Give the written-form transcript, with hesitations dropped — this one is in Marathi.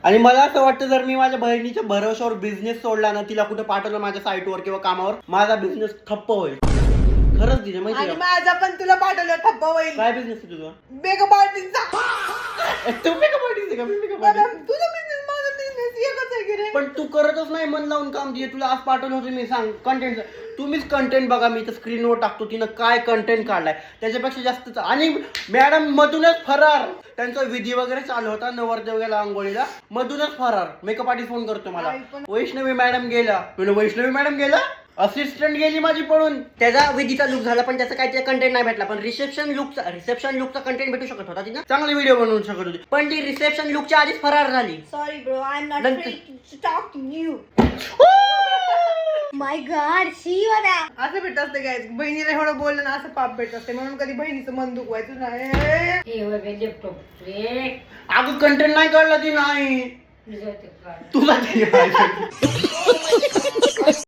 आणि मला असं वाटतं जर मी माझ्या बहिणीच्या भरोश्यावर बिझनेस सोडला ना, तिला कुठे पाठवलं माझ्या साईटवर किंवा कामावर, माझा बिझनेस ठप्प होईल. खरंच दिले माहिती आणि माझा पण तुला पाठवलं ठप्प होईल. काय बिझनेस आहे तुझा? मेकअप आर्टिस्टचा. तू मेकअप आर्टिस्ट का? मी मेकअप आर्टिस्ट. तुझा बिझनेस माझा बिझनेस एकच आहे की रे. पण तू करतच नाही मन लावून काम. दिले तुला आज पाठवलं होतं मी. सांग कंटेंट. तुम्हीच कंटेंट बघा. मी तर स्क्रीनवर टाकतो तिनं काय कंटेंट काढलाय त्याच्यापेक्षा जास्तच. आणि मॅडम मधूनच फरार. त्यांचा विधी वगैरे चालू होता, नवरदेव गेला आंघोळीला, मधूनच फरार. मेकअप आर्टिस्ट फोन करतो मला, वैष्णवी मॅडम गेला. वैष्णवी मॅडम गेला, असिस्टंट गेली माझी पळून. त्याचा विधीचा लुक झाला पण त्याचा काही कंटेंट नाही भेटला. पण रिसेप्शन लुकचा कंटेंट भेटू शकत होता. तिनं चांगले व्हिडिओ बनवू शकत होती, पण ती रिसेप्शन लुकच्या आधीच फरार झाली. Sorry bro, I am not free to talk to you. My God, शी होता. असं भेटत असते काय, बहिणीला एवढं बोललं ना असं पाप भेटत असते. म्हणून कधी बहिणीचं मन दुखवायचं नाही. अगं कंटेंट नाही काढला ती नाही तुला